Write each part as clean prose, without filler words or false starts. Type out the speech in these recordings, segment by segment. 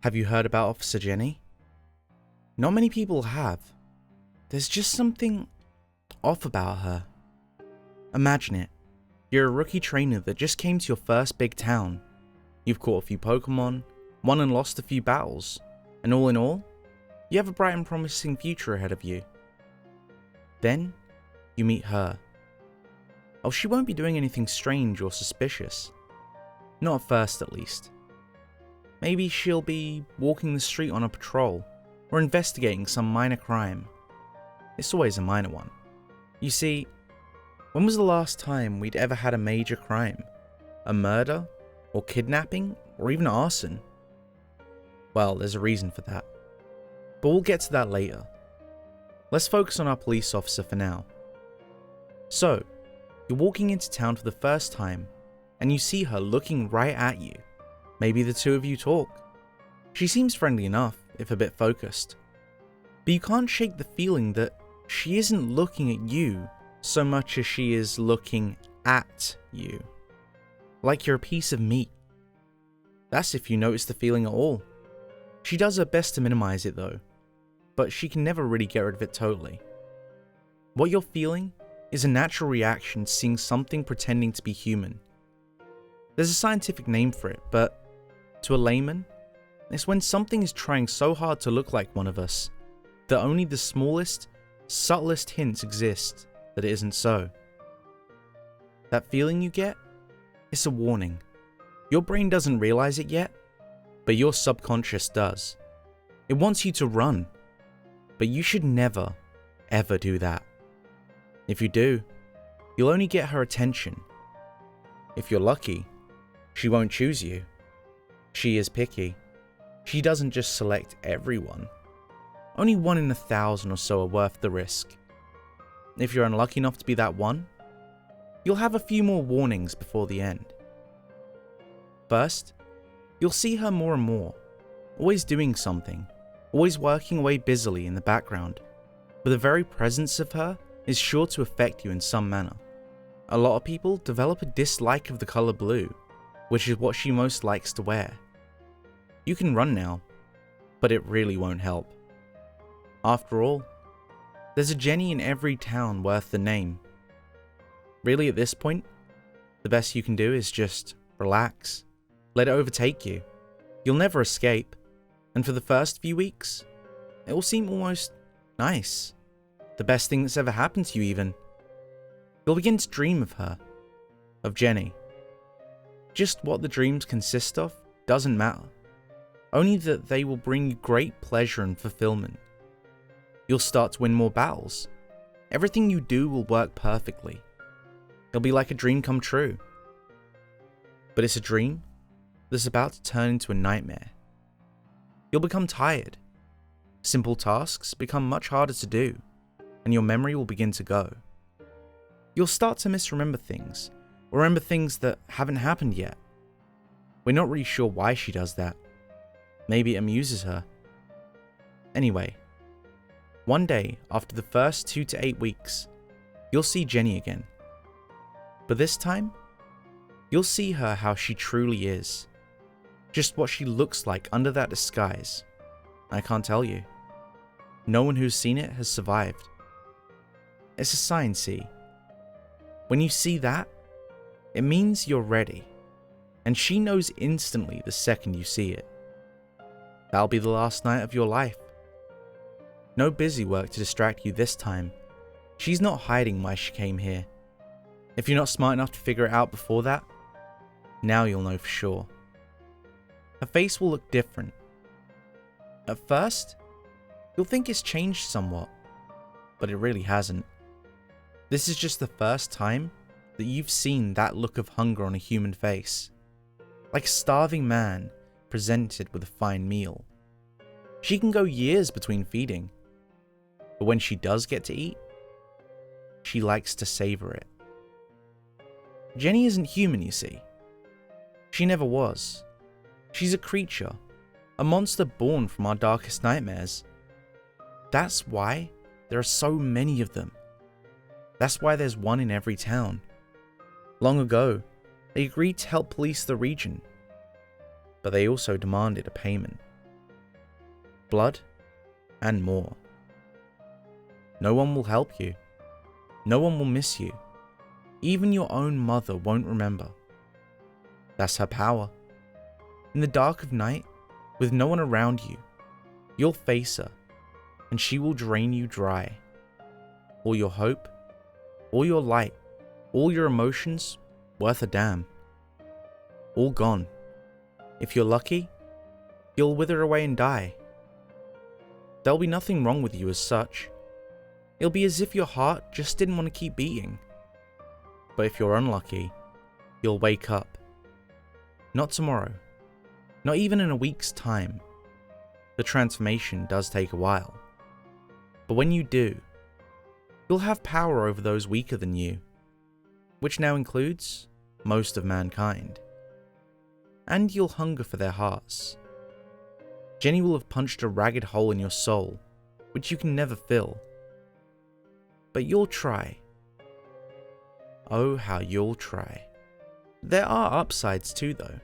Have you heard about Officer Jenny? Not many people have. There's just something off about her. Imagine it. You're a rookie trainer that just came to your first big town. You've caught a few Pokemon, won and lost a few battles, and all in all, you have a bright and promising future ahead of you. Then, you meet her. Oh, she won't be doing anything strange or suspicious. Not at first, at least. Maybe she'll be walking the street on a patrol, or investigating some minor crime. It's always a minor one. You see, when was the last time we'd ever had a major crime? A murder? Or kidnapping? Or even arson? Well, there's a reason for that. But we'll get to that later. Let's focus on our police officer for now. So, you're walking into town for the first time, and you see her looking right at you. Maybe the two of you talk. She seems friendly enough, if a bit focused. But you can't shake the feeling that she isn't looking at you so much as she is looking at you. Like you're a piece of meat. That's if you notice the feeling at all. She does her best to minimize it though, but she can never really get rid of it totally. What you're feeling is a natural reaction to seeing something pretending to be human. There's a scientific name for it, but to a layman, it's when something is trying so hard to look like one of us that only the smallest, subtlest hints exist that it isn't so. That feeling you get? It's a warning. Your brain doesn't realize it yet, but your subconscious does. It wants you to run, but you should never, ever do that. If you do, you'll only get her attention. If you're lucky, she won't choose you. She is picky. She doesn't just select everyone. Only 1 in 1,000 or so are worth the risk. If you're unlucky enough to be that one, you'll have a few more warnings before the end. First, you'll see her more and more, always doing something, always working away busily in the background, but the very presence of her is sure to affect you in some manner. A lot of people develop a dislike of the color blue, which is what she most likes to wear. You can run now, but it really won't help. After all, there's a Jenny in every town worth the name. Really, at this point, the best you can do is just relax. Let it overtake you. You'll never escape, and for the first few weeks, it will seem almost nice. The best thing that's ever happened to you even. You'll begin to dream of her, of Jenny. Just what the dreams consist of doesn't matter, only that they will bring you great pleasure and fulfillment. You'll start to win more battles. Everything you do will work perfectly. It'll be like a dream come true. But it's a dream that's about to turn into a nightmare. You'll become tired. Simple tasks become much harder to do, and your memory will begin to go. You'll start to misremember things, or remember things that haven't happened yet. We're not really sure why she does that. Maybe it amuses her. Anyway, one day after the first 2 to 8 weeks, you'll see Jenny again. But this time, you'll see her how she truly is. Just what she looks like under that disguise. I can't tell you. No one who's seen it has survived. It's a sign, see. When you see that, it means you're ready. And she knows instantly the second you see it. That'll be the last night of your life. No busy work to distract you this time. She's not hiding why she came here. If you're not smart enough to figure it out before that, now you'll know for sure. Her face will look different. At first, you'll think it's changed somewhat, but it really hasn't. This is just the first time that you've seen that look of hunger on a human face. Like a starving man presented with a fine meal. She can go years between feeding, but when she does get to eat, she likes to savor it. Jenny isn't human, you see. She never was. She's a creature, a monster born from our darkest nightmares. That's why there are so many of them. That's why there's one in every town. Long ago, they agreed to help police the region, but they also demanded a payment. blood, and more. No one will help you. No one will miss you. Even your own mother won't remember. That's her power. In the dark of night, with no one around you, you'll face her, and she will drain you dry. All your hope, all your light, all your emotions, worth a damn. All gone. If you're lucky, you'll wither away and die. There'll be nothing wrong with you as such. It'll be as if your heart just didn't want to keep beating. But if you're unlucky, you'll wake up. Not tomorrow. Not even in a week's time. The transformation does take a while. But when you do, you'll have power over those weaker than you, which now includes most of mankind. And you'll hunger for their hearts. Jenny will have punched a ragged hole in your soul, which you can never fill. But you'll try. Oh, how you'll try. There are upsides too, though.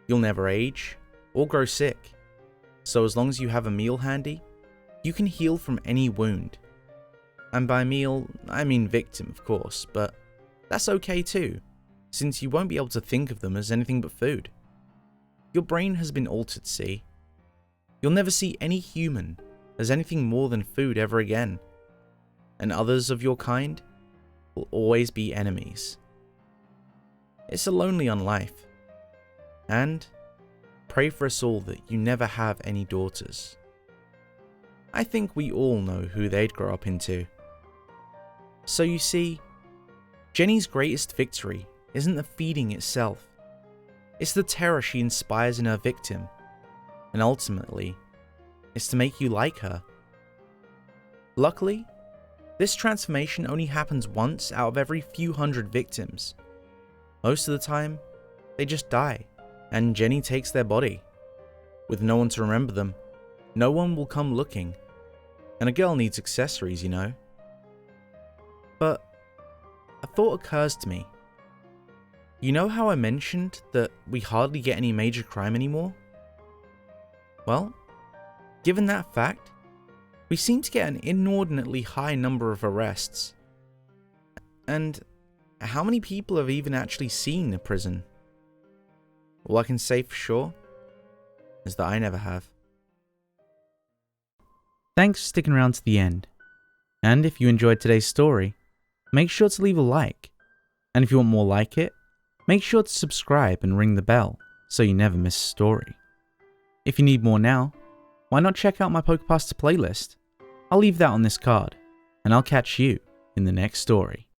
You'll never age or grow sick. So as long as you have a meal handy, you can heal from any wound. And by meal, I mean victim, of course, but that's okay too, since you won't be able to think of them as anything but food. Your brain has been altered, see? You'll never see any human as anything more than food ever again. And others of your kind will always be enemies. It's a lonely on life. And pray for us all that you never have any daughters. I think we all know who they'd grow up into. So you see, Jenny's greatest victory isn't the feeding itself. It's the terror she inspires in her victim. And ultimately, it's to make you like her. Luckily, this transformation only happens once out of every few hundred victims. Most of the time, they just die, and Jenny takes their body. With no one to remember them, no one will come looking. And a girl needs accessories, you know. But a thought occurs to me. You know how I mentioned that we hardly get any major crime anymore? Well, given that fact, we seem to get an inordinately high number of arrests. And how many people have even actually seen a prison? All I can say for sure is that I never have. Thanks for sticking around to the end. And if you enjoyed today's story, make sure to leave a like. And if you want more like it, make sure to subscribe and ring the bell so you never miss a story. If you need more now, why not check out my Pokepasta playlist? I'll leave that on this card, and I'll catch you in the next story.